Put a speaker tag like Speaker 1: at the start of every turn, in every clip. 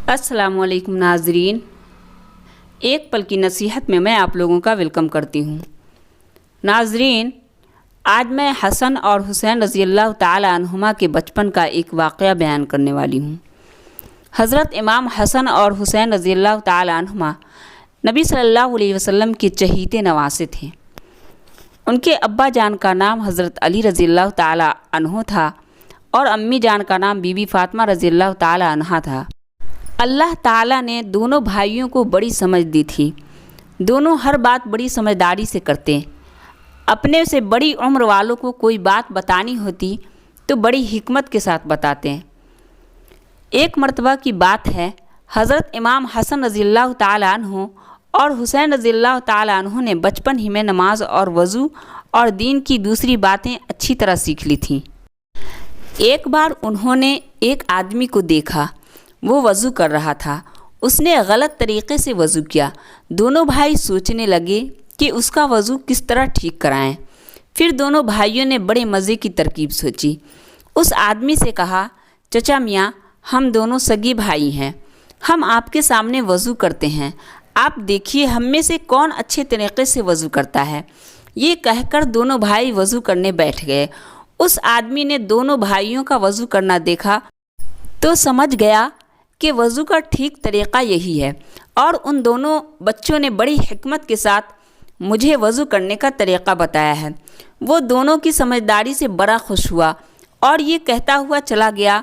Speaker 1: السلام علیکم ناظرین، ایک پل کی نصیحت میں آپ لوگوں کا ویلکم کرتی ہوں۔ ناظرین، آج میں حسن اور حسین رضی اللہ تعالی عنہما کے بچپن کا ایک واقعہ بیان کرنے والی ہوں۔ حضرت امام حسن اور حسین رضی اللہ تعالی عنہما نبی صلی اللہ علیہ وسلم کے چہیتے نواسے تھے۔ ان کے ابا جان کا نام حضرت علی رضی اللہ تعالی عنہ تھا اور امی جان کا نام بی بی فاطمہ رضی اللہ تعالی عنہا تھا۔ اللہ تعالیٰ نے دونوں بھائیوں کو بڑی سمجھ دی تھی۔ دونوں ہر بات بڑی سمجھداری سے کرتے۔ اپنے سے بڑی عمر والوں کو کوئی بات بتانی ہوتی تو بڑی حکمت کے ساتھ بتاتے ہیں۔ ایک مرتبہ کی بات ہے، حضرت امام حسن رضی اللہ تعالیٰ عنہ اور حسین رضی اللہ تعالیٰ عنہ نے بچپن ہی میں نماز اور وضو اور دین کی دوسری باتیں اچھی طرح سیکھ لی تھیں۔ ایک بار انہوں نے ایک آدمی کو دیکھا، وہ وضو کر رہا تھا۔ اس نے غلط طریقے سے وضو کیا۔ دونوں بھائی سوچنے لگے کہ اس کا وضو کس طرح ٹھیک کرائیں۔ پھر دونوں بھائیوں نے بڑے مزے کی ترکیب سوچی۔ اس آدمی سے کہا، چچا میاں، ہم دونوں سگے بھائی ہیں، ہم آپ کے سامنے وضو کرتے ہیں، آپ دیکھیے ہم میں سے کون اچھے طریقے سے وضو کرتا ہے۔ یہ کہہ کر دونوں بھائی وضو کرنے بیٹھ گئے۔ اس آدمی نے دونوں بھائیوں کا وضو کرنا دیکھا تو سمجھ گیا کہ وضو کا ٹھیک طریقہ یہی ہے، اور ان دونوں بچوں نے بڑی حکمت کے ساتھ مجھے وضو کرنے کا طریقہ بتایا ہے۔ وہ دونوں کی سمجھداری سے بڑا خوش ہوا اور یہ کہتا ہوا چلا گیا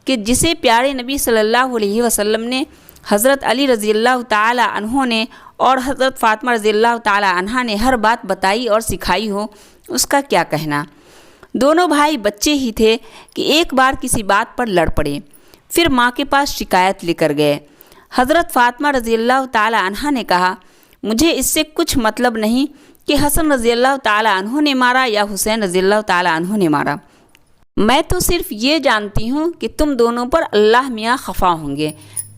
Speaker 1: کہ جسے پیارے نبی صلی اللہ علیہ وسلم نے، حضرت علی رضی اللہ تعالی عنہ نے اور حضرت فاطمہ رضی اللہ تعالی عنہا نے ہر بات بتائی اور سکھائی ہو، اس کا کیا کہنا۔ دونوں بھائی بچے ہی تھے کہ ایک بار کسی بات پر لڑ پڑے، پھر ماں کے پاس شکایت لے کر گئے۔ حضرت فاطمہ رضی اللہ تعالی عنہا نے کہا، مجھے اس سے کچھ مطلب نہیں کہ حسن رضی اللہ تعالی عنہ نے مارا یا حسین رضی اللہ تعالی عنہ نے مارا، میں تو صرف یہ جانتی ہوں کہ تم دونوں پر اللہ میاں خفا ہوں گے،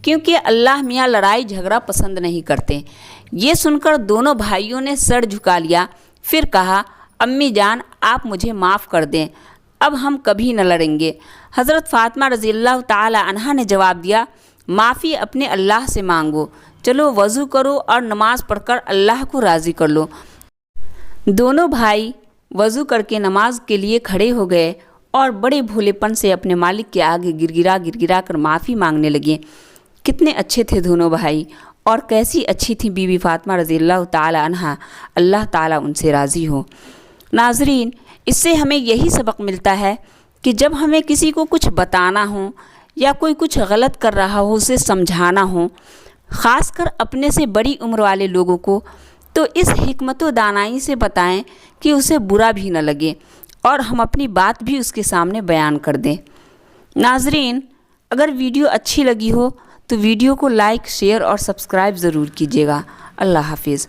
Speaker 1: کیونکہ اللہ میاں لڑائی جھگڑا پسند نہیں کرتے۔ یہ سن کر دونوں بھائیوں نے سر جھکا لیا، پھر کہا، امی جان آپ مجھے معاف کر دیں، اب ہم کبھی نہ لڑیں گے۔ حضرت فاطمہ رضی اللہ تعالی عنہا نے جواب دیا، معافی اپنے اللہ سے مانگو، چلو وضو کرو اور نماز پڑھ کر اللہ کو راضی کر لو۔ دونوں بھائی وضو کر کے نماز کے لیے کھڑے ہو گئے اور بڑے بھولے پن سے اپنے مالک کے آگے گر گرا کر معافی مانگنے لگے۔ کتنے اچھے تھے دونوں بھائی، اور کیسی اچھی تھی بی بی فاطمہ رضی اللہ تعالی عنہا، اللہ تعالیٰ ان سے راضی ہو۔ ناظرین، اس سے ہمیں یہی سبق ملتا ہے کہ جب ہمیں کسی کو کچھ بتانا ہو یا کوئی کچھ غلط کر رہا ہو اسے سمجھانا ہو، خاص کر اپنے سے بڑی عمر والے لوگوں کو، تو اس حکمت و دانائی سے بتائیں کہ اسے برا بھی نہ لگے اور ہم اپنی بات بھی اس کے سامنے بیان کر دیں۔ ناظرین، اگر ویڈیو اچھی لگی ہو تو ویڈیو کو لائک، شیئر اور سبسکرائب ضرور کیجیے گا۔ اللہ حافظ۔